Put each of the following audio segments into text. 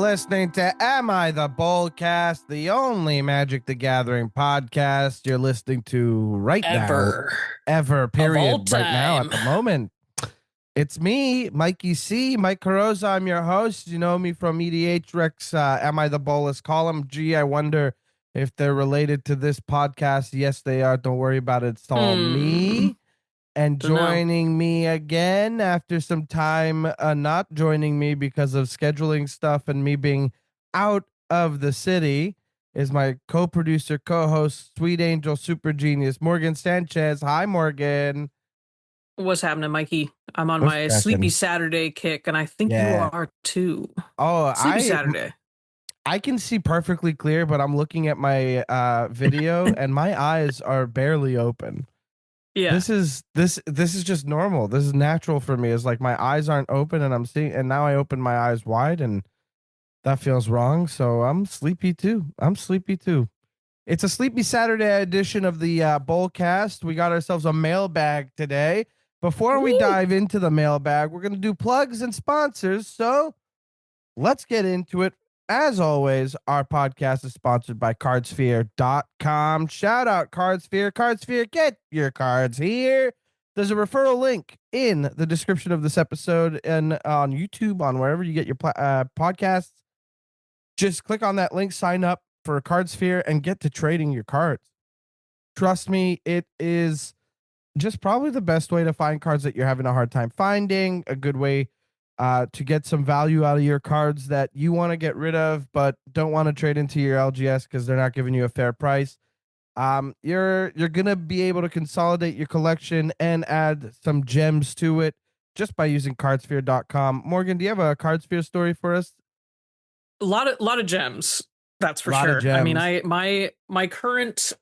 listening to Am I The Bolcast, the only Magic the Gathering podcast you're listening to right now. Ever, period, right now, at the moment. It's me, Mikey C, Mike Carrozza. I'm your host. You know me from EDH Rex, Am I The Bolus column. Gee, I wonder if they're related to this podcast. Yes, they are. Don't worry about it. It's all me. And joining me again after some time, not joining me because of scheduling stuff and me being out of the city, is my co-producer, co-host, sweet angel, super genius, Morgan Sanchez. Hi, Morgan. What's happening, Mikey? I'm on my Sleepy Saturday kick, and I think you are too. Oh, Sleepy Saturday. I can see perfectly clear, but I'm looking at my video, and my eyes are barely open. Yeah. This is just normal. This is natural for me. It's like my eyes aren't open and I'm seeing, and now I open my eyes wide and that feels wrong. So I'm sleepy too. It's a Sleepy Saturday edition of the Bolcast. We got ourselves a mailbag today. Before we dive into the mailbag, we're going to do plugs and sponsors. So let's get into it. As always, our podcast is sponsored by Cardsphere.com. Shout out Cardsphere. Cardsphere, get your cards here. There's a referral link in the description of this episode and on YouTube, on wherever you get your podcasts. Just click on that link, sign up for Cardsphere, and get to trading your cards. Trust me, it is just probably the best way to find cards that you're having a hard time finding, a good way to get some value out of your cards that you want to get rid of, but don't want to trade into your LGS because they're not giving you a fair price. You're gonna be able to consolidate your collection and add some gems to it just by using Cardsphere.com. Morgan, do you have a Cardsphere story for us? A lot of gems. That's for sure. I mean, my current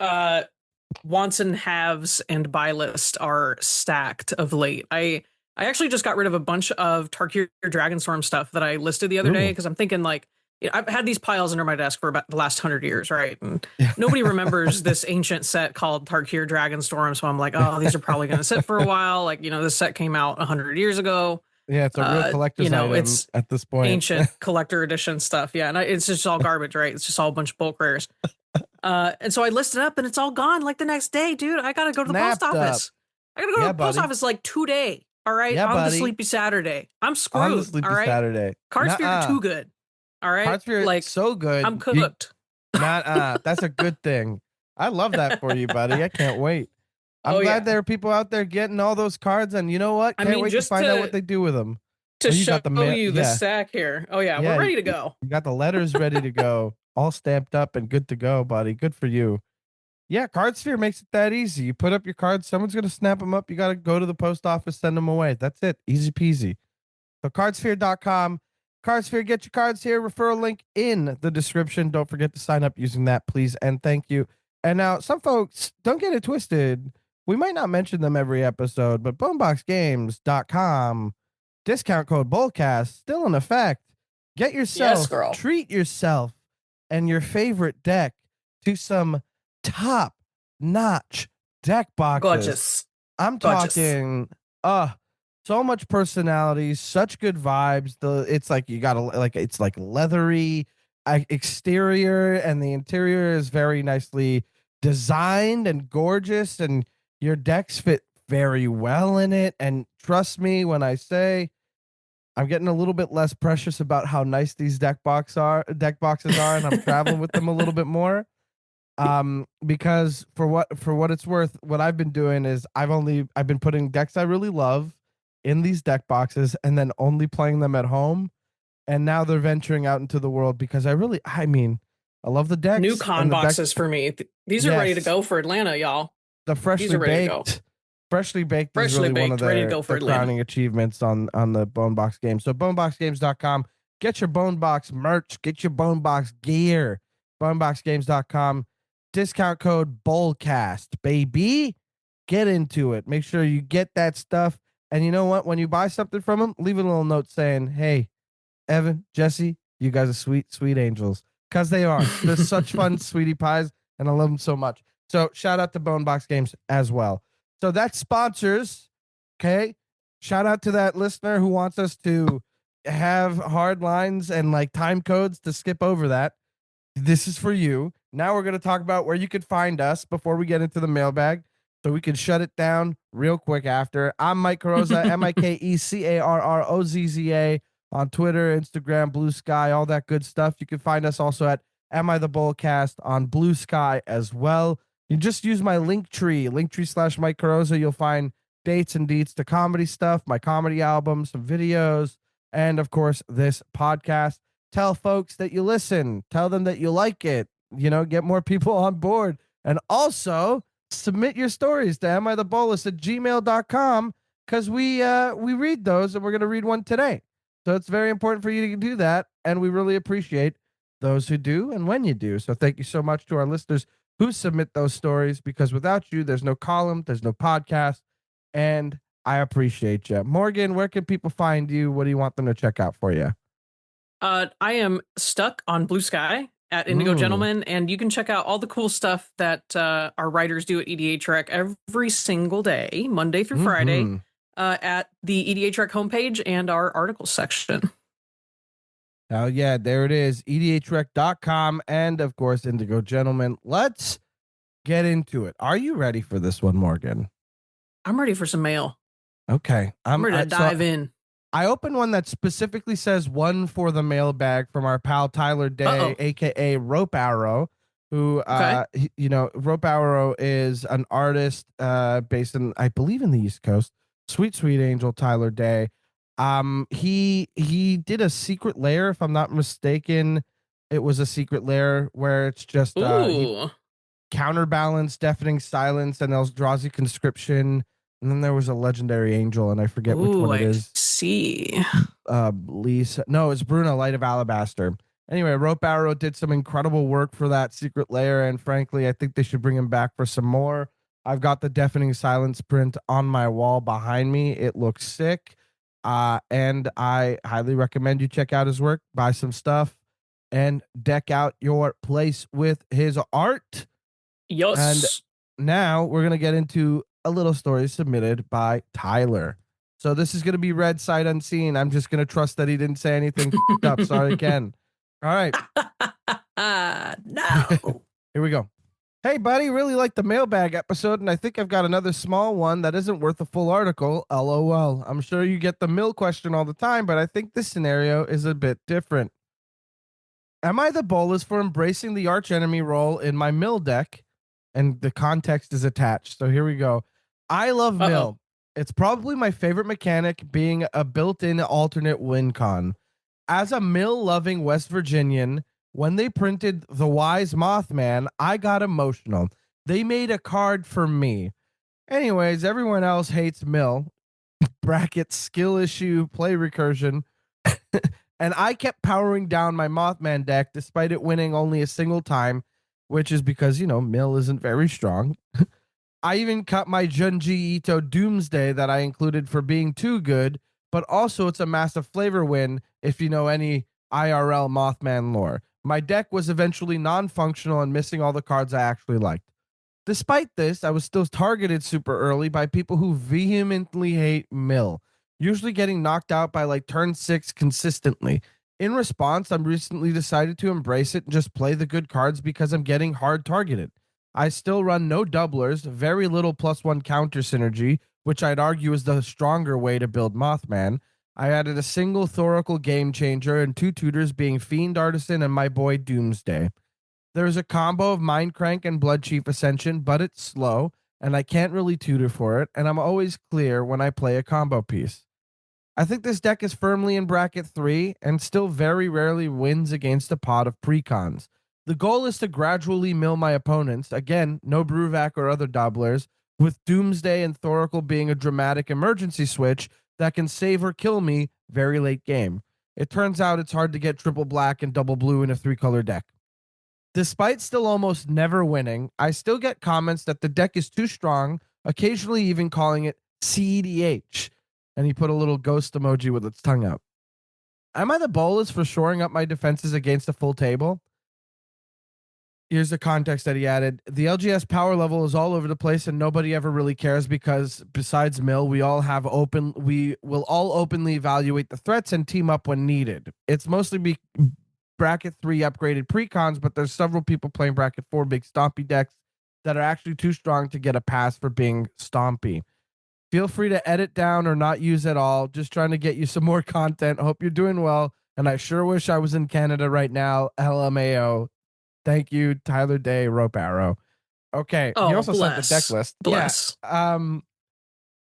wants and haves and buy list are stacked of late. I actually just got rid of a bunch of Tarkir Dragonstorm stuff that I listed the other day because I'm thinking, like, I've had these piles under my desk for about the last 100 years, right? And nobody remembers this ancient set called Tarkir Dragonstorm, so I'm like, oh, these are probably going to sit for a while. Like, this set came out 100 years ago. Yeah, it's a real collector's item it's at this point. Ancient collector edition stuff, yeah, and it's just all garbage, right? It's just all a bunch of bulk rares. And so I listed up, and it's all gone like the next day, dude. I got to go to the post office. I got to go to the post office like today. All right, on the Sleepy Saturday. I'm screwed. On the Sleepy Saturday. Cardsphere too good. All right, Cardsphere like so good. I'm cooked. That's a good thing. I love that for you, buddy. I can't wait. I'm glad there are people out there getting all those cards, and you know what? Can't wait to find out what they do with them. To show you the stack here. Oh yeah, we're ready to go. You got the letters ready to go, all stamped up and good to go, buddy. Good for you. Yeah, Cardsphere makes it that easy. You put up your cards, someone's going to snap them up. You got to go to the post office, send them away. That's it. Easy peasy. So Cardsphere.com. Cardsphere, get your cards here. Referral link in the description. Don't forget to sign up using that, please. And thank you. And now, some folks, don't get it twisted. We might not mention them every episode, but boneboxgames.com, discount code Bolcast, still in effect. Get yourself, treat yourself and your favorite deck to some top-notch deck boxes. Gorgeous. I'm talking so much personality, such good vibes. It's like you gotta it's like leathery exterior, and the interior is very nicely designed and gorgeous, and your decks fit very well in it. And trust me when I say I'm getting a little bit less precious about how nice these deck boxes are, and I'm traveling with them a little bit more. Because for what it's worth, what I've been doing is I've been putting decks I really love in these deck boxes and then only playing them at home. And now they're venturing out into the world because I love the decks. New con boxes for me. These are ready to go for Atlanta, y'all. The freshly baked is really one of their crowning achievements on the Bonebox game. So boneboxgames.com, get your Bonebox merch, get your Bonebox gear. Boneboxgames.com, discount code Bolcast, baby. Get into it. Make sure you get that stuff. And you know what? When you buy something from them, leave a little note saying, hey, Evan, Jesse, you guys are sweet, sweet angels. Because they are. They're such fun sweetie pies, and I love them so much. So shout out to Bonebox Games as well. So that's sponsors. Okay. Shout out to that listener who wants us to have hard lines and like time codes to skip over that, this is for you. Now we're going to talk about where you could find us before we get into the mailbag, so we can shut it down real quick after. I'm Mike Carrozza, MikeCarrozza on Twitter, Instagram, Blue Sky, all that good stuff. You can find us also at I The Bolcast on Blue Sky as well. You just use my Linktree /Mike Carrozza. You'll find dates and deets to comedy stuff, my comedy album, some videos, and of course, this podcast. Tell folks that you listen, tell them that you like it, get more people on board. And also submit your stories to amithebolas at gmail.com, because we read those and we're going to read one today. So it's very important for you to do that. And we really appreciate those who do and when you do. So thank you so much to our listeners who submit those stories, because without you, there's no column, there's no podcast. And I appreciate you. Morgan, where can people find you? What do you want them to check out for you? I am stuck on Blue Sky at Indigo Gentleman, and you can check out all the cool stuff that our writers do at EDH Rec every single day, Monday through Friday, at the EDH Rec homepage and our articles section. Oh, yeah, there it is, edhrec.com, and of course, Indigo Gentleman. Let's get into it. Are you ready for this one, Morgan? I'm ready for some mail. Okay. I'm ready to dive in. I opened one that specifically says one for the mailbag from our pal Tyler Day, aka RopeArrow, who RopeArrow is an artist based in, I believe, in the East Coast. Sweet angel Tyler Day. He did a secret lair, if I'm not mistaken. It was a secret lair where it's just counterbalance, deafening silence, and Eldrazi conscription. And then there was a legendary angel, and I forget which one it is. See, Lisa. No, it's Bruna, Light of Alabaster. Anyway, RopeArrow did some incredible work for that secret lair, and frankly, I think they should bring him back for some more. I've got the deafening silence print on my wall behind me. It looks sick, and I highly recommend you check out his work, buy some stuff, and deck out your place with his art. Yes. And now we're gonna get into a little story submitted by Tyler. So this is going to be read sight unseen. I'm just going to trust that he didn't say anything up. Sorry, Ken. All right. No. Here we go. Hey, buddy, really like the mailbag episode, and I think I've got another small one that isn't worth a full article. LOL. I'm sure you get the mill question all the time, but I think this scenario is a bit different. Am I the bolas for embracing the archenemy role in my mill deck? And the context is attached. So here we go. I love mill. It's probably my favorite mechanic, being a built-in alternate win con. As a mill-loving West Virginian, when they printed The Wise Mothman, I got emotional. They made a card for me. Anyways, everyone else hates mill. Bracket skill issue, play recursion. And I kept powering down my Mothman deck despite it winning only a single time, which is because, mill isn't very strong. I even cut my Junji Ito Doomsday that I included for being too good, but also it's a massive flavor win if you know any IRL Mothman lore. My deck was eventually non-functional and missing all the cards I actually liked. Despite this, I was still targeted super early by people who vehemently hate mill, usually getting knocked out by like turn 6 consistently. In response, I'm recently decided to embrace it and just play the good cards because I'm getting hard targeted. I still run no doublers, very little +1 counter synergy, which I'd argue is the stronger way to build Mothman. I added a single Thoracle Game Changer and 2 tutors, being Fiend Artisan and my boy Doomsday. There's a combo of Mindcrank and Blood Chief Ascension, but it's slow, and I can't really tutor for it, and I'm always clear when I play a combo piece. I think this deck is firmly in bracket 3 and still very rarely wins against a pot of precons. The goal is to gradually mill my opponents, again, no Bruvac or other doublers, with Doomsday and Thoracle being a dramatic emergency switch that can save or kill me very late game. It turns out it's hard to get triple black and double blue in a 3-color deck. Despite still almost never winning, I still get comments that the deck is too strong, occasionally even calling it CEDH. And he put a little ghost emoji with its tongue out. Am I the bolas for shoring up my defenses against a full table? Here's the context that he added. The LGS power level is all over the place and nobody ever really cares because besides Mill, we will all openly evaluate the threats and team up when needed. It's mostly bracket 3 upgraded precons, but there's several people playing bracket 4 big stompy decks that are actually too strong to get a pass for being stompy. Feel free to edit down or not use at all. Just trying to get you some more content. Hope you're doing well. And I sure wish I was in Canada right now. LMAO. Thank you, Tyler Day, RopeArrow. Okay. Oh, he also sent the bless. deck list. Bless. Yeah.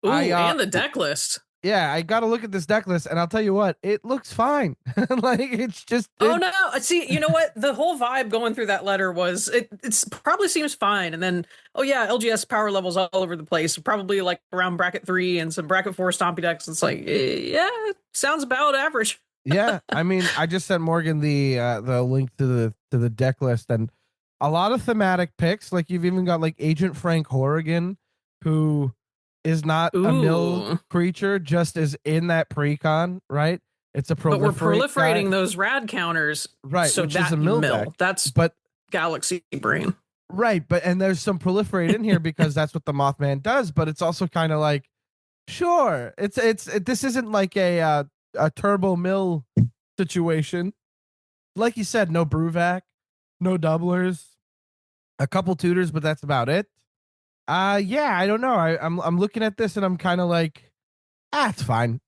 Ooh, and the deck list. Yeah, I got to look at this deck list, and I'll tell you what, it looks fine. Like it's just. Oh no! See, you know what? The whole vibe going through that letter was it's probably seems fine, and then oh yeah, LGS power levels all over the place. Probably like around bracket 3 and some bracket 4 stompy decks. It's like yeah, sounds about average. Yeah, I mean, I just sent Morgan the link to the deck list, and a lot of thematic picks. Like you've even got like Agent Frank Horrigan, who is not a mill creature, just is in that precon, right? It's a but we're proliferating those rad counters, right? So which that is a mill deck. That's Galaxy Brain, right? But and there's some proliferate in here because that's what the Mothman does. But it's also kind of like, sure, this isn't like a turbo mill situation. Like you said, no Bruvac, no doublers, a couple tutors, but that's about it. Yeah, I don't know. I'm looking at this and I'm kind of like, it's fine.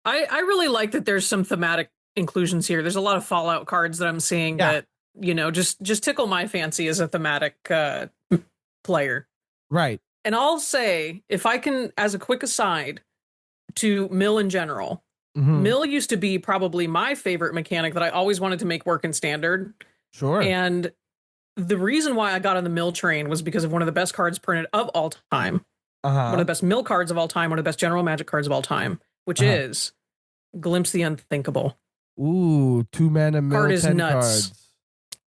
I really like that there's some thematic inclusions here. There's a lot of Fallout cards that I'm seeing that, you know, just tickle my fancy as a thematic player. Right. And I'll say, if I can, as a quick aside to Mill in general, Mill used to be probably my favorite mechanic that I always wanted to make work in Standard. Sure. And the reason why I got on the Mill train was because of one of the best cards printed of all time. One of the best Mill cards of all time, one of the best General Magic cards of all time, which is Glimpse the Unthinkable. Ooh, 2-mana Mill card is 10 nuts. Cards.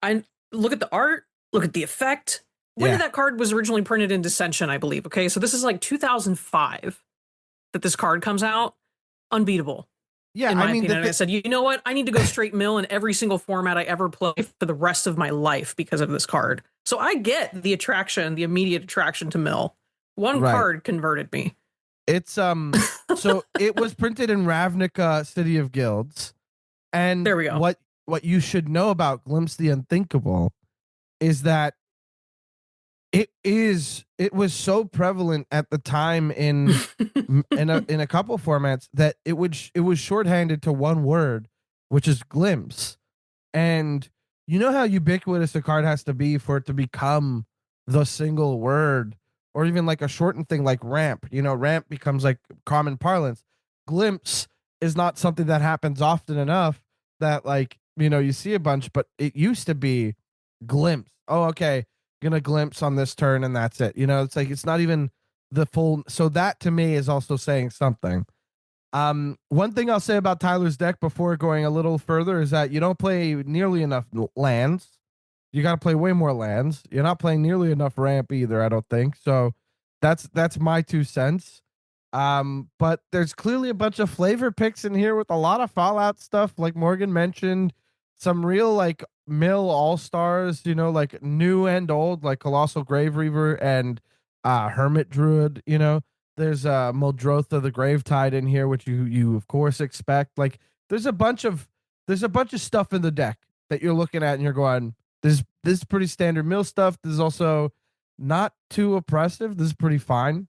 I look at the art, look at the effect. When did that card was originally printed in Dissension, I believe. Okay, so this is like 2005 that this card comes out. Unbeatable. Yeah, in my opinion. And I said, you know what? I need to go straight Mill in every single format I ever play for the rest of my life because of this card. So I get the attraction, the immediate attraction to Mill. One card converted me. It's so it was printed in Ravnica, City of Guilds. And there we go. What you should know about Glimpse the Unthinkable is that it was so prevalent at the time in a couple formats that it was shorthanded to one word, which is glimpse. And you know how ubiquitous a card has to be for it to become the single word, or even like a shortened thing like ramp. You know, ramp becomes like common parlance. Glimpse is not something that happens often enough that, like, you know, you see a bunch, but it used to be glimpse. Oh, okay, gonna glimpse on this turn and that's it. You know, it's like it's not even the full. So that to me is also saying something. One thing I'll say about Tyler's deck before going a little further is that you don't play nearly enough lands. You got to play way more lands. You're not playing nearly enough ramp either, I don't think. So that's my 2 cents. But there's clearly a bunch of flavor picks in here with a lot of Fallout stuff, like Morgan mentioned. Some real like Mill all-stars, you know, like new and old, like Colossal Grave Reaver and Hermit Druid. You know, there's Muldrotha the Gravetide in here, which you of course expect. Like there's a bunch of stuff in the deck that you're looking at and you're going, this is pretty standard Mill stuff. This is also not too oppressive. This is pretty fine.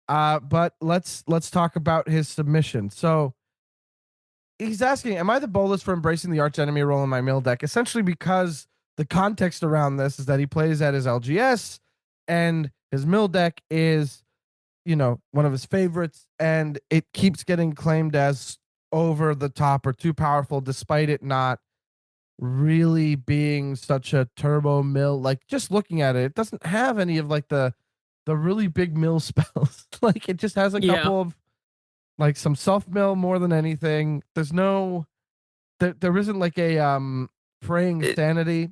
But let's talk about his submission. So he's asking, am I the bolus for embracing the arch enemy role in my Mill deck? Essentially because the context around this is that he plays at his LGS and his Mill deck is, you know, one of his favorites, and it keeps getting claimed as over the top or too powerful, despite it not really being such a turbo Mill. Like just looking at it, it doesn't have any of like the really big Mill spells. Like it just has a couple of like some self Mill more than anything. There's no there isn't like a praying sanity.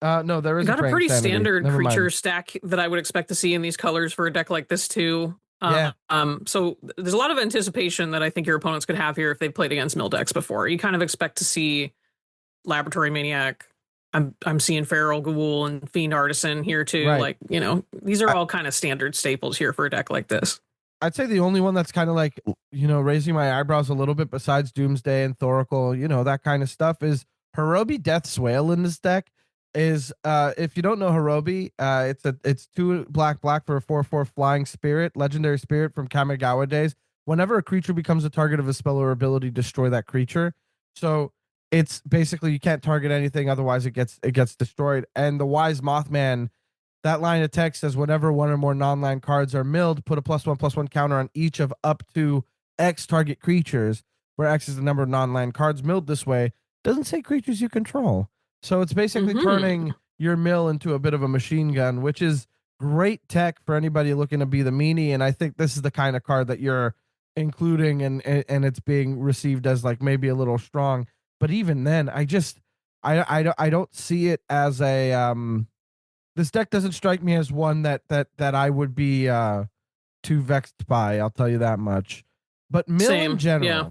No, there isn't. Got a pretty standard creature stack that I would expect to see in these colors for a deck like this too. So there's a lot of anticipation that I think your opponents could have here if they've played against Mill decks before. You kind of expect to see Laboratory Maniac, I'm seeing Feral Ghoul and Fiend Artisan here too. Right. Like, these are all kind of standard staples here for a deck like this. I'd say the only one that's kind of like, raising my eyebrows a little bit besides Doomsday and Thoracle, that kind of stuff is Hirobi Death Swale in this deck. Is if you don't know Hirobi, it's 2 black for a 4/4 flying spirit, legendary spirit from Kamigawa days. Whenever a creature becomes a target of a spell or ability, destroy that creature. So it's basically you can't target anything, otherwise it gets destroyed. And the Wise Mothman, that line of text says whenever one or more non-land cards are milled, put a +1/+1 counter on each of up to X target creatures, where X is the number of non-land cards milled this way. Doesn't say creatures you control. So it's basically turning your mill into a bit of a machine gun, which is great tech for anybody looking to be the meanie. And I think this is the kind of card that you're including, and it's being received as like maybe a little strong. But even then, I don't see it as a this deck doesn't strike me as one that I would be too vexed by. I'll tell you that much. But mill in general. Yeah.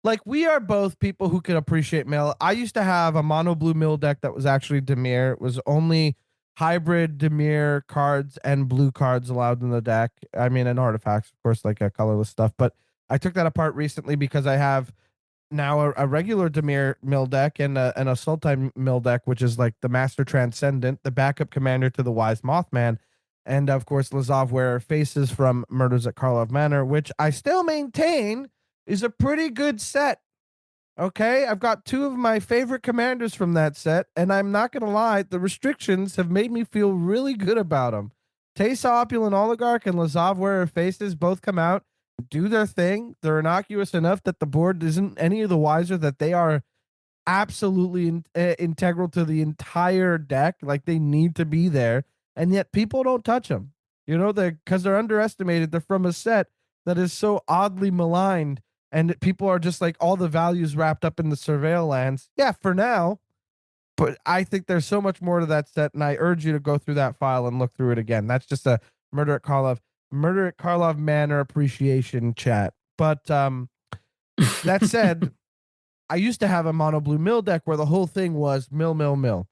Like, we are both people who can appreciate mill. I used to have a mono blue mill deck that was actually Dimir. It was only hybrid Dimir cards and blue cards allowed in the deck. I mean, and artifacts, of course, like colorless stuff. But I took that apart recently because I have now a regular Dimir mill deck and a Sultai mill deck, which is like the Master Transcendent, the backup commander to the Wise Mothman. And of course, Lazav Wearer Faces from Murders at Karlov Manor, which I still maintain is a pretty good set. Okay, I've got 2 of my favorite commanders from that set, and I'm not going to lie, the restrictions have made me feel really good about them. Teysa Opulent Oligarch and Lazav Wearer Faces both come out, do their thing. They're innocuous enough that the board isn't any of the wiser that they are absolutely integral to the entire deck. Like, they need to be there, and yet people don't touch them. Because they're underestimated. They're from a set that is so oddly maligned. And people are just like, all the values wrapped up in the Surveil lands. Yeah, for now. But I think there's so much more to that set, and I urge you to go through that file and look through it again. That's just a Murder at Karlov Manor appreciation chat. But that said, I used to have a mono blue mill deck where the whole thing was mill.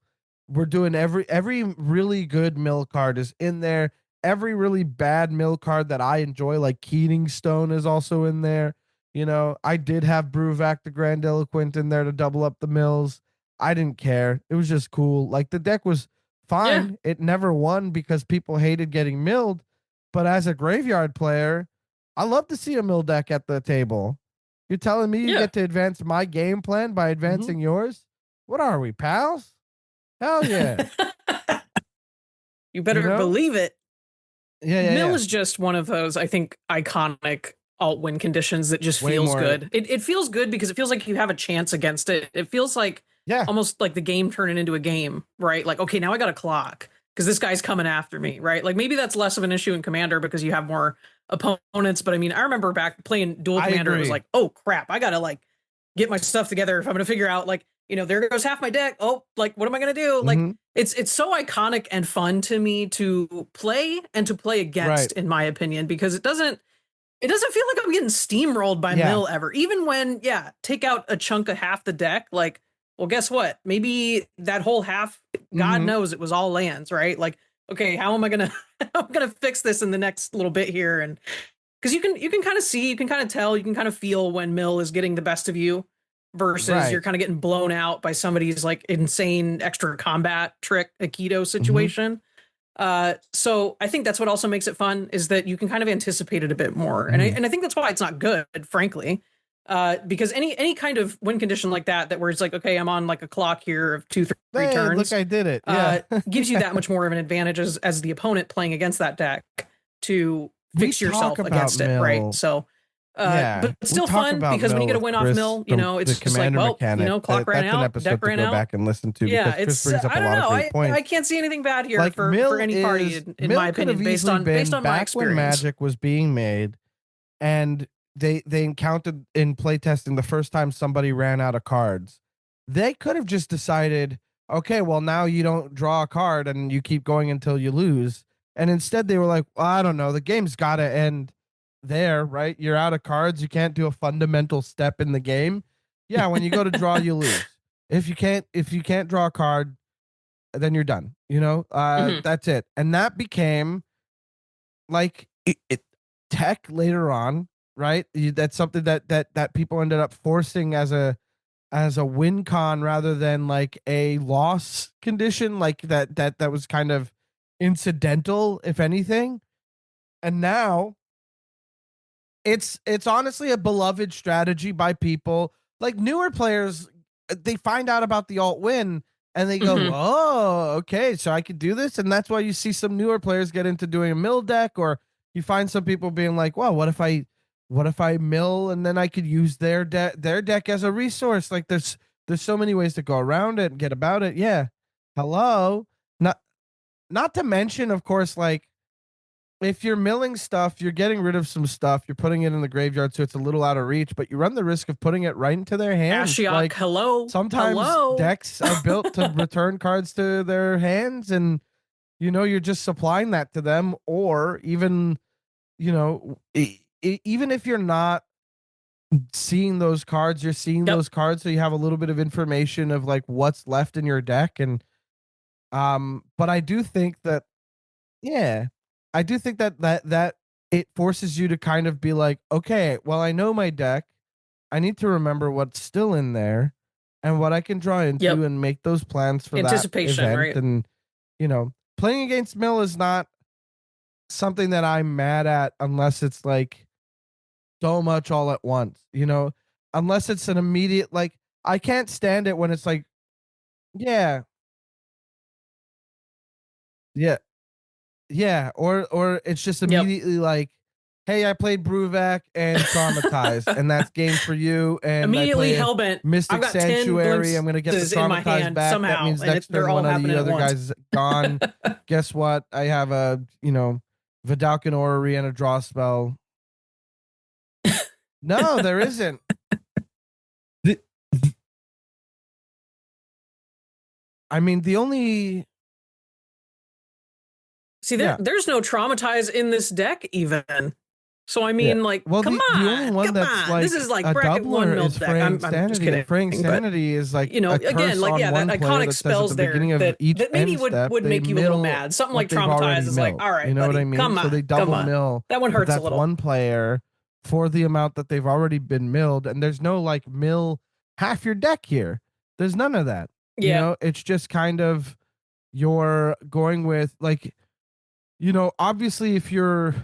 We're doing every really good mill card is in there. Every really bad mill card that I enjoy, like Keating Stone, is also in there. I did have Bruvac the Grandiloquent in there to double up the mills. I didn't care. It was just cool. Like, the deck was fine. Yeah. It never won because people hated getting milled. But as a graveyard player, I love to see a mill deck at the table. You're telling me you get to advance my game plan by advancing yours? What are we, pals? Hell yeah. You better believe it. Yeah. Mill is just one of those, I think, iconic alt win conditions that just feels good. It feels good because it feels like you have a chance against it. It feels like almost like the game turning into a game, right? Like, okay, now I got a clock because this guy's coming after me, right? Like, maybe that's less of an issue in Commander because you have more opponents. But I mean, I remember back playing Dual Commander, it was like, oh crap, I gotta like get my stuff together if I'm gonna figure out like, there goes half my deck. Oh, like, what am I gonna do? Like, it's so iconic and fun to me to play and to play against, in my opinion, because it doesn't feel like I'm getting steamrolled by mill ever. Even when, take out a chunk of half the deck, like, well, guess what? Maybe that whole half, God knows it was all lands, right? Like, okay, how am I gonna fix this in the next little bit here? And because you can kind of see, you can kind of tell, you can kind of feel when mill is getting the best of you versus you're kind of getting blown out by somebody's like insane extra combat trick Aikido situation. So I think that's what also makes it fun is that you can kind of anticipate it a bit more. And I think that's why it's not good, frankly, because any kind of win condition like that where it's like, okay, I'm on like a clock here of 2-3 turns. Look, I did it. Gives you that much more of an advantage as the opponent playing against that deck to fix yourself against it. Right. So, but it's still fun because when you get a win off mill, it's just like, well, clock ran out, deck ran out. Back and listen to it's brings up I don't a lot know. of great points. I can't see anything bad here like for any party, in my opinion, based on my experience. When Magic was being made, and they encountered in playtesting the first time somebody ran out of cards, they could have just decided, okay, well, now you don't draw a card and you keep going until you lose. And instead they were like, well, I don't know, the game's got to end there, right? You're out of cards. You can't do a fundamental step in the game. Yeah, when you go to draw, you lose. If you can't draw a card, then you're done. That's it. And that became like tech later on, right? That's something that people ended up forcing as a win con rather than like a loss condition, like that was kind of incidental, if anything. And now it's honestly a beloved strategy by people. Like newer players, they find out about the alt win and they go, oh, okay, so I could do this. And that's why you see some newer players get into doing a mill deck, or you find some people being like, well, what if I mill and then I could use their deck as a resource? Like there's so many ways to go around it and get about it. Yeah. Hello. Not to mention, of course, like if you're milling stuff, you're getting rid of some stuff, you're putting it in the graveyard so it's a little out of reach, but you run the risk of putting it right into their hands. Ashiok, like hello. Sometimes decks are built to return cards to their hands, and you're just supplying that to them. Or even, even if you're not seeing those cards, you're seeing those cards, so you have a little bit of information of like what's left in your deck. And but I do think that, yeah, I do think that it forces you to kind of be like, okay, well, I know my deck. I need to remember what's still in there and what I can draw into and make those plans for anticipation, that event. right? And playing against Mill is not something that I'm mad at unless it's like so much all at once. Unless it's an immediate, like, I can't stand it when it's like, yeah, yeah. Yeah, or it's just immediately like, hey, I played Bruvac and Traumatized, and that's game for you. And immediately I play hellbent. Mystic Sanctuary. I'm gonna get the Traumatized back. Somehow, that means next turn one of the other guys is gone. Guess what? I have a Vidalcan Orrery and a draw spell. No, there isn't. I mean, the only See, there's no Traumatize in this deck even. So I mean, like, well, come the only one that's like this is like a bracket one doubler mill is deck. Fraying I'm Sanity. just kidding. Fraying Sanity is like again, like that iconic spells there that maybe would make you a little mad. Something like Traumatize is like, all right, you know buddy, what I mean? come on, so they double mill. That one hurts that's a little. one player for the amount that they've already been milled, and there's no like mill half your deck here. There's none of that. Yeah. It's just kind of you're going with like, obviously if you're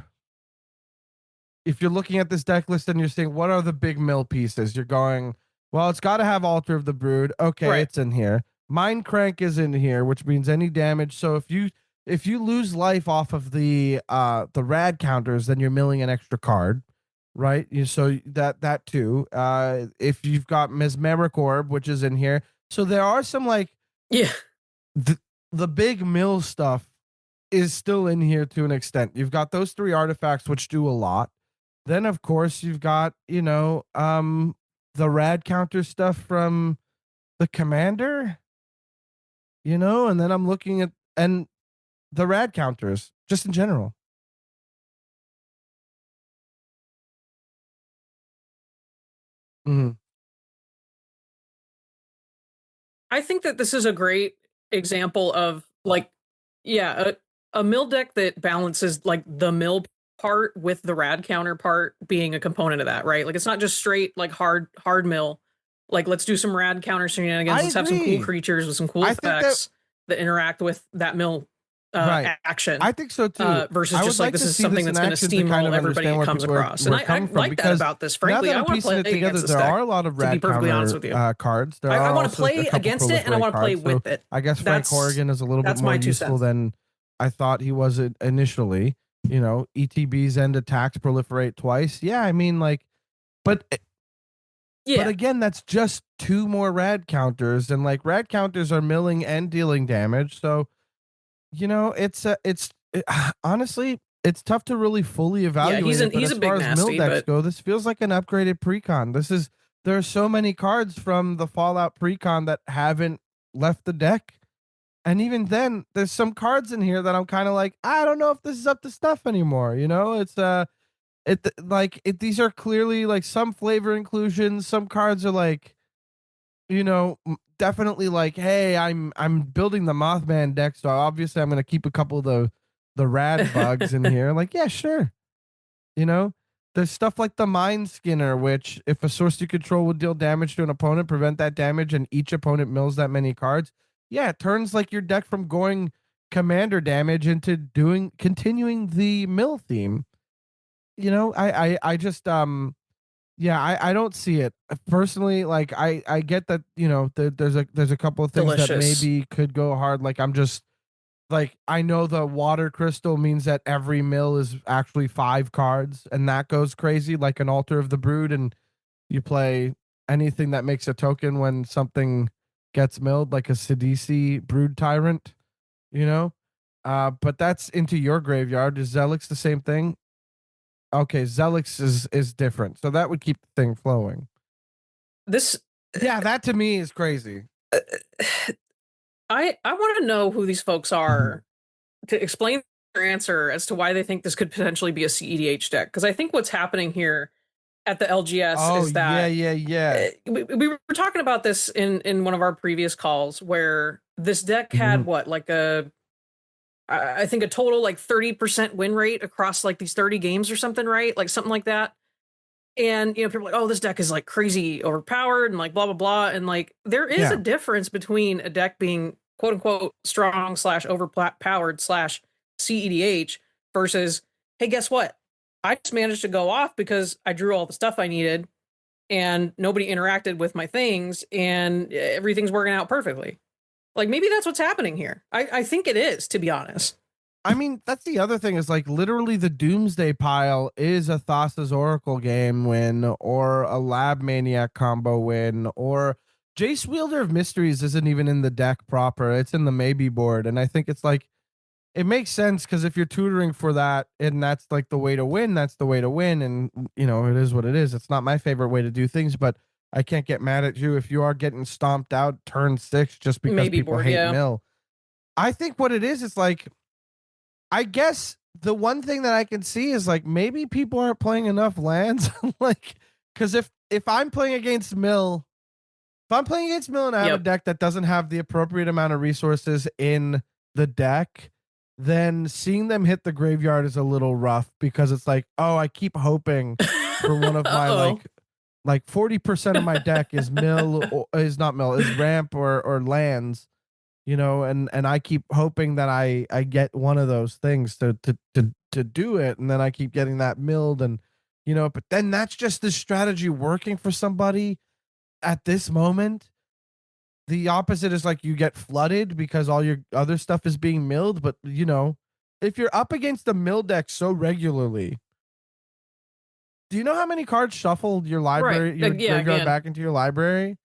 looking at this deck list and you're saying, what are the big mill pieces? You're going, well, it's got to have Altar of the Brood. Okay, right. It's in here. Mind Crank is in here, which means any damage. So if you lose life off of the rad counters, then you're milling an extra card, right? So that too. If you've got Mesmeric Orb, which is in here, so there are some like the big mill stuff is still in here to an extent. You've got those 3 artifacts which do a lot. Then of course you've got, the rad counter stuff from the commander, and then I'm looking at and the rad counters just in general. Mm-hmm. I think that this is a great example of like, a mill deck that balances like the mill part with the rad counter part being a component of that, right? Like it's not just straight like hard mill. Like let's do some rad counter shenanigans. Let's have some cool creatures with some cool effects that interact with that mill action. I think so too. Versus just like this is something that's going to steamroll everybody it comes across. And I like that about this. Frankly, I want to play against this deck. There are a lot of rad counter cards. I want to play against it and I want to play with it. I guess Frank Corrigan is a little bit more useful than I thought he was initially. ETBs end attacks proliferate twice. Yeah, I mean, like, but again, that's just 2 more rad counters, and like rad counters are milling and dealing damage. So, honestly, it's tough to really fully evaluate. Yeah, he's a big nasty. Mill decks go, this feels like an upgraded precon. There are so many cards from the Fallout precon that haven't left the deck. And even then, there's some cards in here that I'm kind of like, I don't know if this is up to stuff anymore. These are clearly like some flavor inclusions. Some cards are like, definitely like, hey, I'm building the Mothman deck, so obviously I'm gonna keep a couple of the rad bugs in here. Like, yeah, sure. You know, there's stuff like the Mind Skinner, which if a source you control would deal damage to an opponent, prevent that damage, and each opponent mills that many cards. Yeah, it turns like your deck from going commander damage into continuing the mill theme. I just yeah, I don't see it personally. Like I get that, there's a couple of things that Delicious. maybe could go hard. Like I'm just like, I know the water crystal means that every mill is actually 5 cards, and that goes crazy, like an Altar of the Brood, and you play anything that makes a token when something gets milled, like a Sidisi Brood Tyrant, you know? But that's into your graveyard. Is Zelix the same thing? Okay, Zelix is different. So that would keep the thing flowing. This Yeah, that to me is crazy. I want to know who these folks are to explain their answer as to why they think this could potentially be a CEDH deck. Because I think what's happening here at the LGS is that we were talking about this in one of our previous calls where this deck had what, like I think a total like 30% win rate across like these 30 games or something, right? Like something like that. And people are like, oh, this deck is like crazy overpowered and like blah blah blah. And like there is a difference between a deck being quote unquote strong / overpowered / CEDH versus, hey, guess what? I just managed to go off because I drew all the stuff I needed and nobody interacted with my things and everything's working out perfectly. Like maybe that's what's happening here. I think it is, to be honest. I mean, that's the other thing is like literally the Doomsday Pile is a Thassa's Oracle game win or a Lab Maniac combo win or Jace Wielder of Mysteries isn't even in the deck proper. It's in the maybe board. And I think it's like, it makes sense because if you're tutoring for that and that's like the way to win, that's the way to win. And, it is what it is. It's not my favorite way to do things, but I can't get mad at you if you are getting stomped out turn 6 just because maybe people board, hate yeah. mill. I think what it is like, I guess the one thing that I can see is like maybe people aren't playing enough lands. Like, because if I'm playing against Mill, if I'm playing against Mill and I have a deck that doesn't have the appropriate amount of resources in the deck, then seeing them hit the graveyard is a little rough because it's like, oh, I keep hoping for one of my like 40% of my deck is mill or is not mill, is ramp or lands, and I keep hoping that I get one of those things to do it, and then I keep getting that milled, and but then that's just the strategy working for somebody at this moment. The opposite is like you get flooded because all your other stuff is being milled, but if you're up against the mill deck so regularly, do you know how many cards shuffled your library, your graveyard back into your library?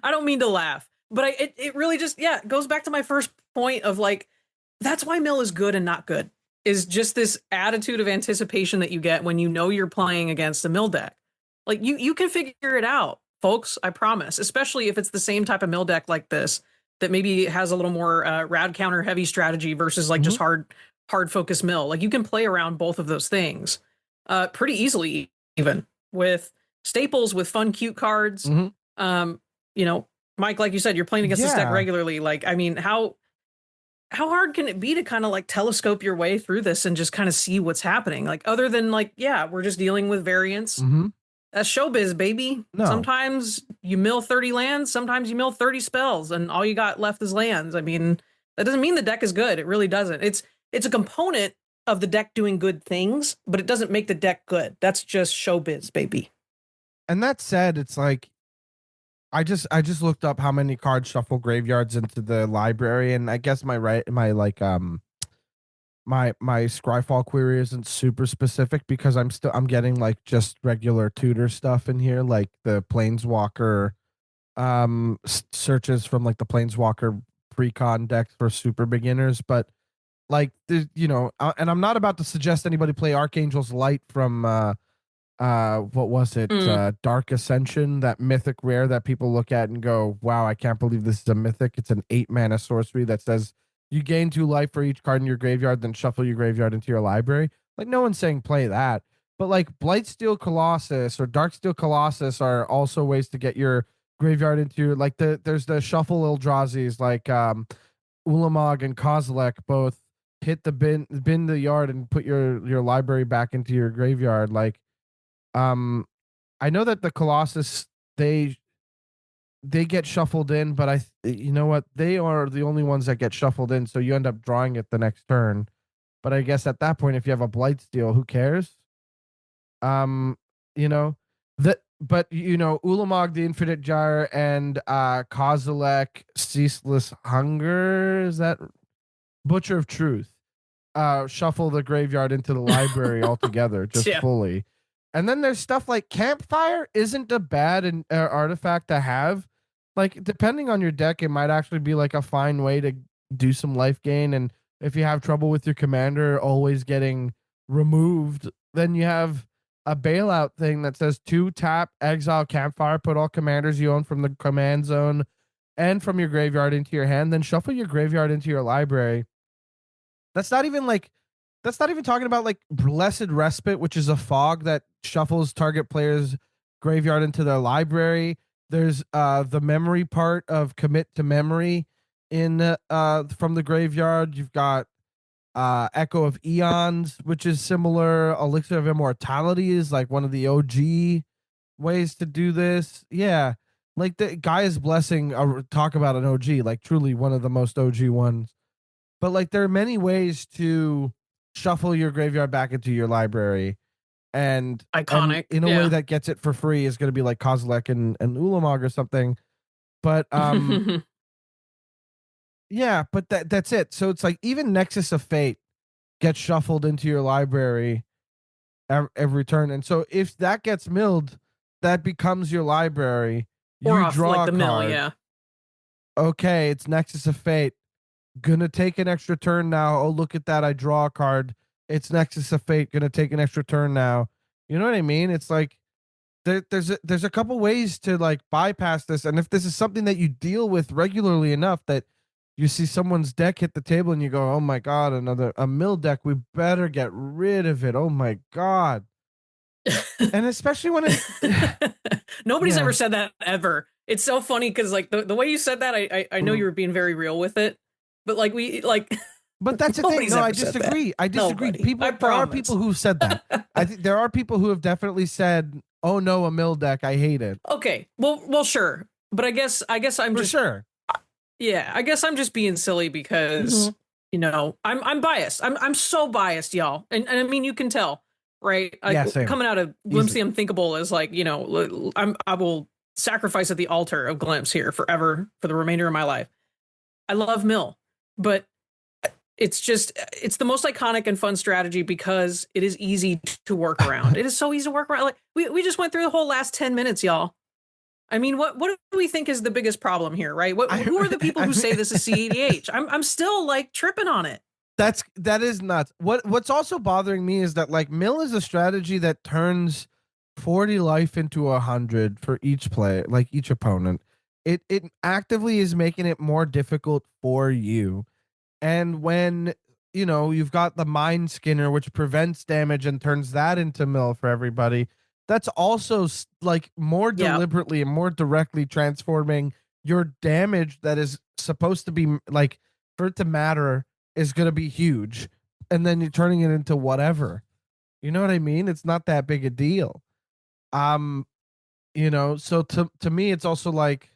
I don't mean to laugh, but it really just, it goes back to my first point of like, that's why mill is good and not good, is just this attitude of anticipation that you get when you're playing against a mill deck. Like you can figure it out, folks. I promise, especially if it's the same type of mill deck like this that maybe has a little more rad counter heavy strategy versus like just hard focus mill. Like you can play around both of those things pretty easily, even with staples, with fun, cute cards. Mike, like you said, you're playing against this deck regularly. Like, I mean, how hard can it be to kind of like telescope your way through this and just kind of see what's happening? Like, other than like, we're just dealing with variance. That's showbiz, baby. No. Sometimes you mill 30 lands, sometimes you mill 30 spells, and all you got left is lands. I mean, that doesn't mean the deck is good. It really doesn't. It's a component of the deck doing good things, but it doesn't make the deck good. That's just showbiz, baby. And that said, it's like I just looked up how many cards shuffle graveyards into the library, and I guess my Scryfall query isn't super specific because I'm getting like just regular tutor stuff in here, like the Planeswalker searches from like the Planeswalker precon decks for super beginners, but like and I'm not about to suggest anybody play Archangel's Light from what was it, Dark Ascension, that mythic rare that people look at and go, wow, I can't believe this is a mythic. It's an 8-mana sorcery that says you gain 2 life for each card in your graveyard, then shuffle your graveyard into your library. Like, no one's saying play that, But like Blightsteel Colossus or Darksteel Colossus are also ways to get your graveyard into your, like there's the shuffle Eldrazi's like Ulamog and Kozilek both hit the bin the yard and put your library back into your graveyard. Like I know that the Colossus they get shuffled in, but you know what? They are the only ones that get shuffled in, so you end up drawing it the next turn. But I guess at that point, if you have a Blightsteel, who cares? Um, you know, but Ulamog the Infinite Gyre and Kozilek Ceaseless Hunger, is that Butcher of Truth? Shuffle the graveyard into the library altogether, just fully. And then there's stuff like Campfire isn't a bad artifact to have. Like, depending on your deck, it might actually be like a fine way to do some life gain. And if you have trouble with your commander always getting removed, then you have a bailout thing that says 2 tap, exile Campfire, put all commanders you own from the command zone and from your graveyard into your hand, then shuffle your graveyard into your library. That's not even talking about like Blessed Respite, which is a fog that shuffles target players' graveyard into their library. There's the memory part of Commit to Memory in from the graveyard. You've got Echo of Eons, which is similar. Elixir of Immortality is like one of the OG ways to do this. Yeah. Like the Gaia's Blessing, talk about an OG, like truly one of the most OG ones. But like there are many ways to shuffle your graveyard back into your library, and iconic in a way that gets it for free is going to be like Kozilek and Ulamog or something. But yeah, but that's it. So it's like even Nexus of Fate gets shuffled into your library every turn, and so if that gets milled, that becomes your library. Or you off draw like the a card. mill, yeah. Okay, it's Nexus of Fate. Gonna take an extra turn now. Oh, look at that. I draw a card. It's Nexus of Fate. Gonna take an extra turn now. You know what I mean? It's like there's a couple ways to like bypass this. And if this is something that you deal with regularly enough that you see someone's deck hit the table and you go, oh my God, a mill deck. We better get rid of it. Oh my God. And especially when it nobody's ever said that ever. It's so funny because like the way you said that, I know you were being very real with it. But like but that's the thing. No, I disagree. I disagree. There are people who've said that. I think there are people who have definitely said, "Oh no, a mill deck. I hate it." Okay, well, sure. But I guess I'm for just sure. Yeah, I guess I'm just being silly because I'm biased. I'm so biased, y'all, and I mean you can tell, right? Coming out of Glimpse the Unthinkable is like I will sacrifice at the altar of Glimpse here forever for the remainder of my life. I love mill. But it's the most iconic and fun strategy because it is easy to work around. It is so easy to work around. Like we just went through the whole last 10 minutes, y'all. I mean, what do we think is the biggest problem here, right? Who are the people who say this is CEDH? I'm still like tripping on it. That is nuts. What's also bothering me is that like mill is a strategy that turns 40 life into 100 for each player, like each opponent. It actively is making it more difficult for you. And when you've got the Mind Skinner, which prevents damage and turns that into mill for everybody, that's also like more deliberately and more directly transforming your damage that is supposed to be like for it to matter is going to be huge, and then you're turning it into whatever. You know what I mean? It's not that big a deal. So to me, it's also like,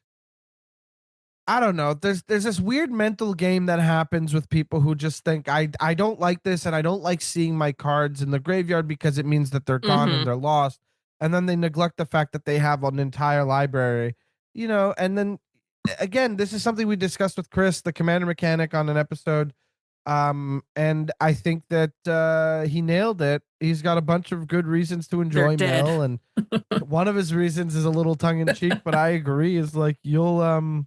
I don't know. There's this weird mental game that happens with people who just think I don't like this and I don't like seeing my cards in the graveyard because it means that they're gone and they're lost. And then they neglect the fact that they have an entire library, and then again, this is something we discussed with Chris, the commander mechanic, on an episode. And I think that he nailed it. He's got a bunch of good reasons to enjoy mill, and one of his reasons is a little tongue in cheek, but I agree, is like you'll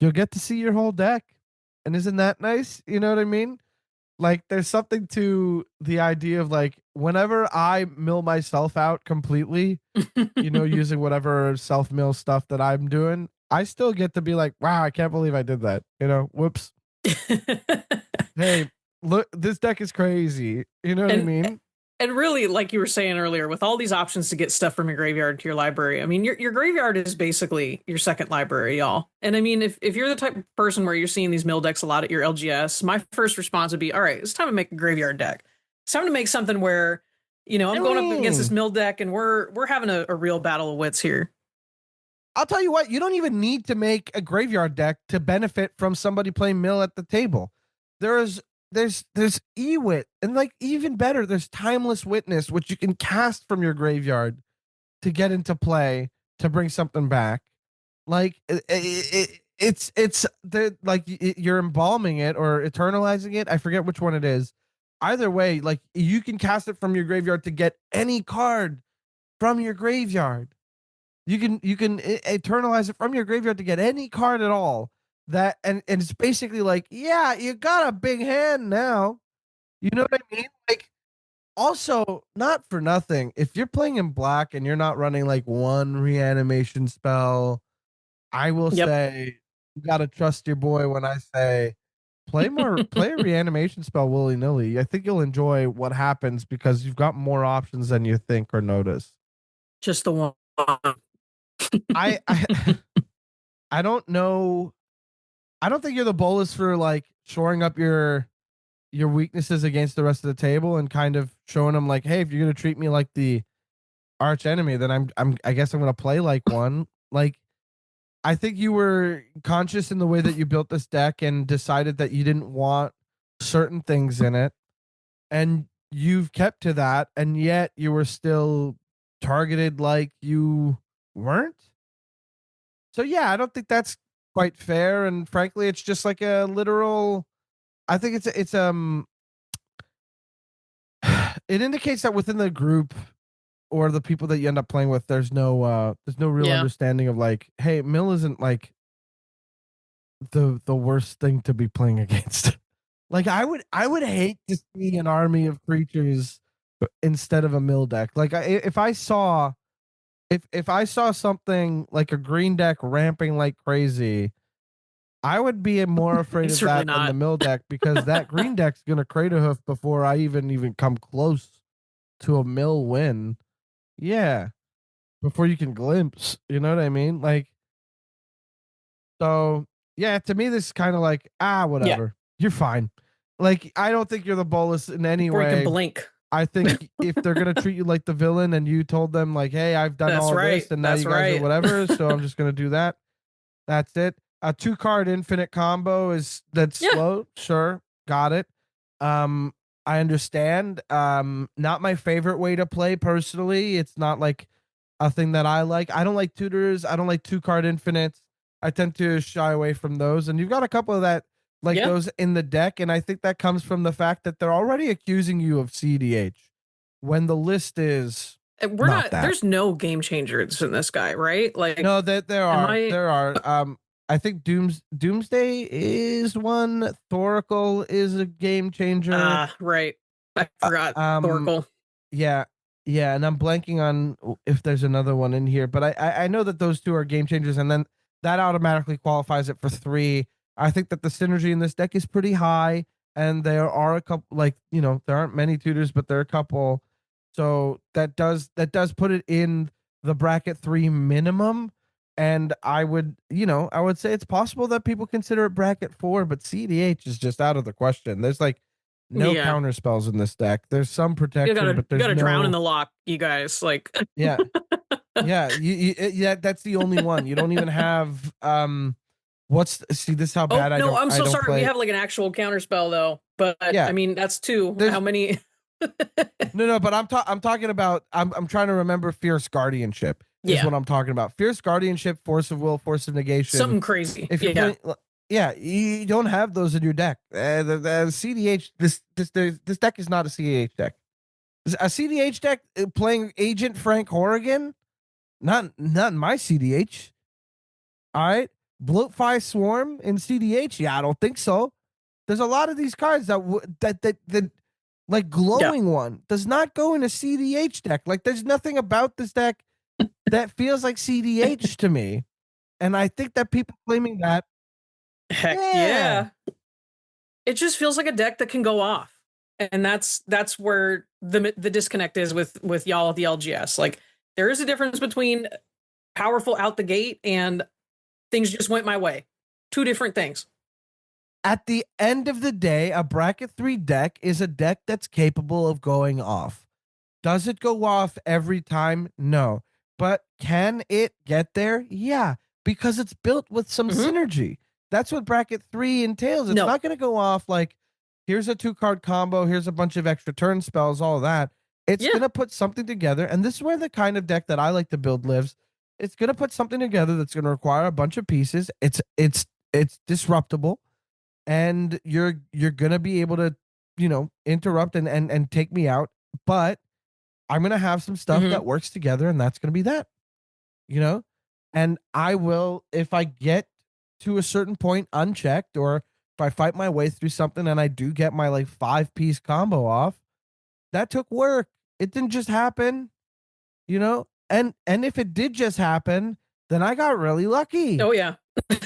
get to see your whole deck. And isn't that nice? You know what I mean? Like there's something to the idea of like whenever I mill myself out completely, using whatever self mill stuff that I'm doing, I still get to be like, wow, I can't believe I did that. Whoops. Hey, look, this deck is crazy. You know what I mean? And really, like you were saying earlier, with all these options to get stuff from your graveyard to your library, I mean, your graveyard is basically your second library, y'all. And I mean, if you're the type of person where you're seeing these mill decks a lot at your LGS, my first response would be, all right, it's time to make a graveyard deck. It's time to make something where, I'm going up against this mill deck and we're having a real battle of wits here. I'll tell you what, you don't even need to make a graveyard deck to benefit from somebody playing mill at the table. There's Ewit, and like even better, there's Timeless Witness, which you can cast from your graveyard to get into play to bring something back. Like it's the like you're embalming it or eternalizing it. I forget which one it is. Either way, like you can cast it from your graveyard to get any card from your graveyard. You can eternalize it from your graveyard to get any card at all. That and it's basically like, yeah, you got a big hand now. You know what I mean? Like, also, not for nothing, if you're playing in black and you're not running like one reanimation spell, I will say you gotta trust your boy when I say play a reanimation spell willy nilly. I think you'll enjoy what happens because you've got more options than you think or notice. Just the one. I I don't know. I don't think you're the bolus for like shoring up your weaknesses against the rest of the table and kind of showing them like, hey, if you're gonna treat me like the arch enemy, then I guess I'm gonna play like one. Like, I think you were conscious in the way that you built this deck and decided that you didn't want certain things in it, and you've kept to that, and yet you were still targeted like you weren't. So yeah, I don't think that's quite fair, and frankly, it's just like a literal. I think it indicates that within the group or the people that you end up playing with, there's no real understanding of like, hey, mill isn't like the worst thing to be playing against. Like I would hate to see an army of creatures instead of a mill deck. Like if I saw something like a green deck ramping like crazy, I would be more afraid of that than the mill deck because that green deck's gonna Crater Hoof before I even come close to a mill win. Yeah. Before you can glimpse. You know what I mean? Like, so yeah, to me this is kind of like, whatever. Yeah. You're fine. Like, I don't think you're the bolus in any way. You can blink. I think if they're gonna treat you like the villain and you told them like, hey, I've done all this and now you guys are whatever, so I'm just gonna do that. That's it. A 2-card infinite combo that's slow. Sure. Got it. I understand. Not my favorite way to play personally. It's not like a thing that I like. I don't like tutors. I don't like 2-card infinites. I tend to shy away from those. And you've got a couple of that, like those in the deck. And I think that comes from the fact that they're already accusing you of CDH when the list is we're not that. There's no game changers in this guy, right? Like, no, that there are. I think Doomsday is one. Thoracle is a game changer. Right. I forgot Thoracle. Yeah, and I'm blanking on if there's another one in here, but I know that those two are game changers, and then that automatically qualifies it for 3. I think that the synergy in this deck is pretty high, and there are a couple, like, there aren't many tutors, but there are a couple. So that does put it in the bracket 3 minimum. And I would say it's possible that people consider it bracket 4, but CDH is just out of the question. There's like no counter spells in this deck. There's some protection, but there's you gotta drown in the lock, you guys. Like, yeah, that's the only one. You don't even have see, this is how bad I don't. I'm so sorry. We have like an actual counter spell though, but I mean that's 2. How many? No, but I'm talking about. I'm trying to remember Fierce Guardianship. Is what I'm talking about. Fierce Guardianship, Force of Will, Force of Negation. Something crazy. If you you don't have those in your deck. The CDH, this deck is not a CDH deck. A CDH deck playing Agent Frank Horrigan, not in my CDH. All right, Bloatfly Swarm in CDH. Yeah, I don't think so. There's a lot of these cards that like glowing one does not go in a CDH deck. Like, there's nothing about this deck that feels like CDH to me. And I think that people claiming that. Heck yeah. It just feels like a deck that can go off. And that's where the disconnect is with y'all at the LGS. Like, there is a difference between powerful out the gate and things just went my way. Two different things. At the end of the day, a bracket 3 deck is a deck that's capable of going off. Does it go off every time? No. But can it get there? Yeah, because it's built with some synergy. That's what bracket 3 entails. It's not going to go off like, here's a 2-card combo, here's a bunch of extra turn spells, all that. It's going to put something together. And this is where the kind of deck that I like to build lives. It's going to put something together that's going to require a bunch of pieces. It's disruptible. And you're going to be able to, interrupt and take me out. But I'm going to have some stuff that works together, and that's going to be that, and I will, if I get to a certain point unchecked, or if I fight my way through something and I do get my like 5-piece combo off, that took work. It didn't just happen, and if it did just happen, then I got really lucky. Oh yeah.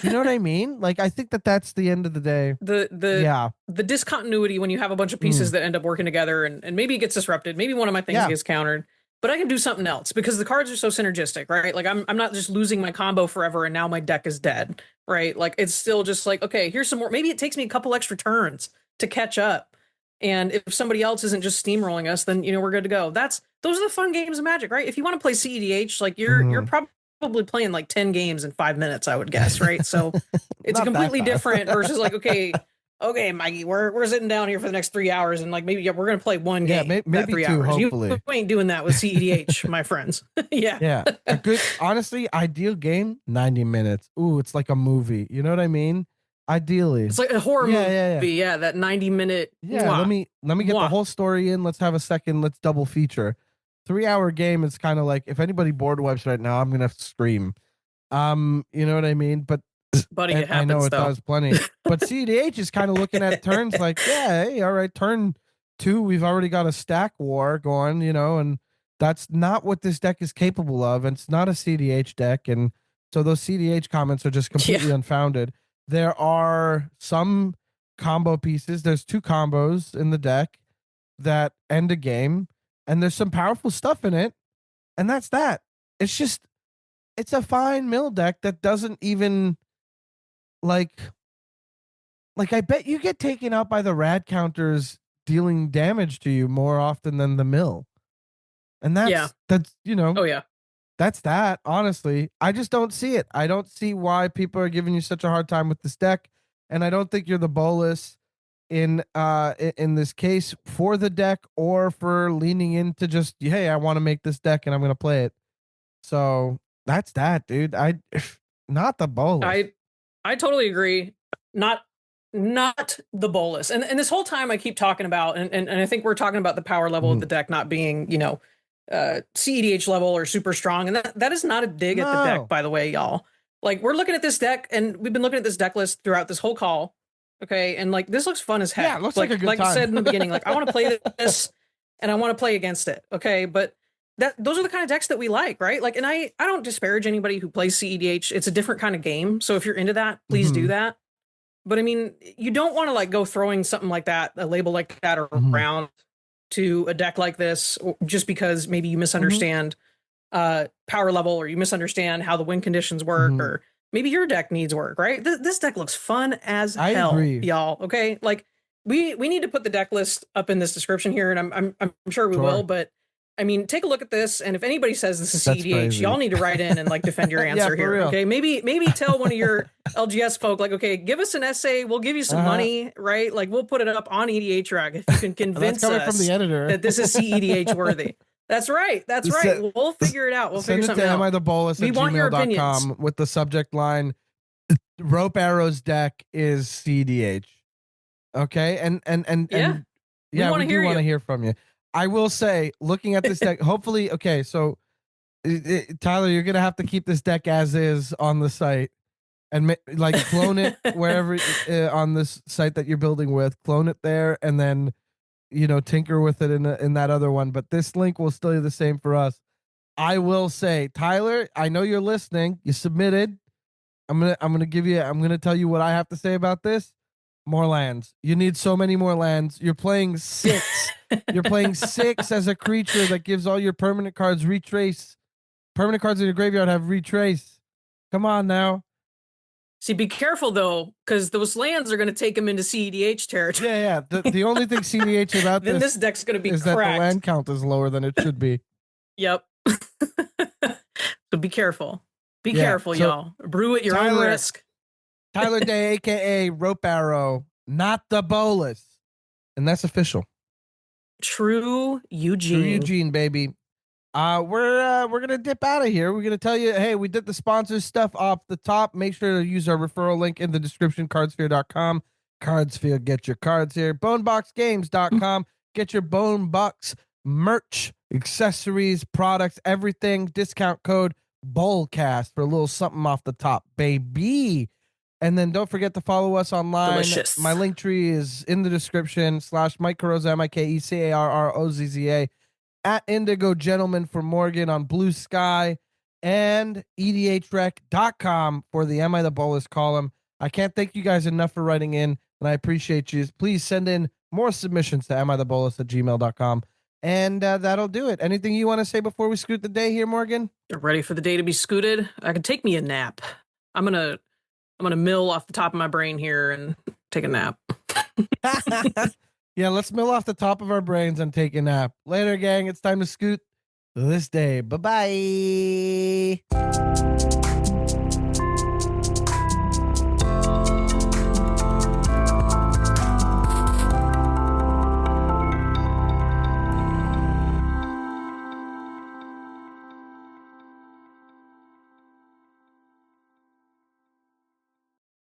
You know what I mean? Like, I think that's the end of the day. The discontinuity when you have a bunch of pieces that end up working together, and maybe it gets disrupted. Maybe one of my things gets countered, but I can do something else because the cards are so synergistic, right? Like, I'm not just losing my combo forever and now my deck is dead, right? Like, it's still just like, okay, here's some more. Maybe it takes me a couple extra turns to catch up. And if somebody else isn't just steamrolling us, then, we're good to go. Those are the fun games of Magic, right? If you want to play CEDH, like you're probably playing like 10 games in 5 minutes, I would guess, right? So it's completely different versus like, okay, Mikey, we're sitting down here for the next 3 hours, and like maybe we're gonna play one game, maybe 3 two, hours. hopefully. You ain't doing that with CEDH, my friends. Yeah. A good, honestly, ideal game, 90 minutes. Ooh, it's like a movie. You know what I mean? Ideally, it's like a horror movie. Yeah, that 90-minute. Yeah, let me get the whole story in. Let's have a second. Let's double feature. 3-hour game is kind of like, if anybody board wipes right now, I'm gonna scream. You know what I mean? But buddy, it happens, I know it though. does plenty. But CDH is kind of looking at turns like, yeah, hey, all right, turn 2, we've already got a stack war going, and that's not what this deck is capable of. And it's not a CDH deck, and so those CDH comments are just completely unfounded. There are some combo pieces. There's 2 combos in the deck that end a game, and there's some powerful stuff in it, and that's that. It's a fine mill deck that doesn't even like I bet you get taken out by the rad counters dealing damage to you more often than the mill. And that's oh yeah. That's that, honestly. I just don't see it. I don't see why people are giving you such a hard time with this deck, and I don't think you're the bolus in this case for the deck, or for leaning into just, hey, I want to make this deck and I'm going to play it. So that's that, dude. Not the bolus. I totally agree. Not the bolus. And this whole time I keep talking about, and I think we're talking about the power level of the deck not being, CEDH level or super strong. And that is not a dig at the deck, by the way, y'all. Like, we're looking at this deck, and we've been looking at this deck list throughout this whole call. Okay. And like, this looks fun as heck. Yeah, it looks like a good time. I said in the beginning, like, I want to play this and I want to play against it. Okay. But those are the kind of decks that we like, right? Like, and I don't disparage anybody who plays CEDH. It's a different kind of game. So if you're into that, please do that. But I mean, you don't want to like go throwing something like that, a label like that around to a deck like this, just because maybe you misunderstand power level, or you misunderstand how the win conditions work, or maybe your deck needs work, right? This deck looks fun as hell, y'all. Okay. Like, we need to put the deck list up in this description here, and I'm sure we will, but I mean, take a look at this, and if anybody says this is CEDH, y'all need to write in and like defend your answer here. Real. Okay, maybe tell one of your LGS folk, like, okay, give us an essay, we'll give you some money, right? Like, we'll put it up on EDH Rack if you can convince us from the editor that this is CEDH worthy. That's right. We'll figure it out. We'll figure something out. Send it to amithebolas@gmail.com with the subject line, RopeArrow's deck is CEDH. Okay, and we want to hear from you. I will say, looking at this deck, hopefully, okay, so Tyler, you're gonna have to keep this deck as is on the site, and like clone it wherever on this site that you're building with, clone it there, and then tinker with it in that other one. But this link will still be the same for us. I will say, Tyler, I know you're listening. You submitted. I'm gonna tell you what I have to say about this. More lands. You need so many more lands. You're playing 6. You're playing 6 as a creature that gives all your permanent cards retrace. Permanent cards in your graveyard have retrace. Come on now. See, be careful though, because those lands are going to take them into CEDH territory. Yeah. The only thing CEDH about then this deck's going to be is cracked. that the land count is lower than it should be. Yep. So be careful. Be careful, y'all. Brew at your own risk. Tyler Day, aka RopeArrow, not the bolus, and that's official. True Eugene. True Eugene, baby. We're gonna dip out of here. We're gonna tell you, hey, we did the sponsor stuff off the top. Make sure to use our referral link in the description, cardsphere.com. Cardsphere, get your cards here. Boneboxgames.com. Get your Bonebox merch, accessories, products, everything. Discount code Bolcast for a little something off the top, baby. And then don't forget to follow us online. Delicious. My Linktree is in the description. / Mike Carrozza, MikeCarrozza, at Indigo Gentleman for Morgan on Blue Sky, and edhrec.com for the Am I the Bolus column. I can't thank you guys enough for writing in, and I appreciate you. Please send in more submissions to amithebolas@gmail.com. And that'll do it. Anything you want to say before we scoot the day here, Morgan? Ready for the day to be scooted? I can take me a nap. I'm gonna mill off the top of my brain here and take a nap. Yeah, let's mill off the top of our brains and take a nap. Later, gang. It's time to scoot this day. Bye-bye.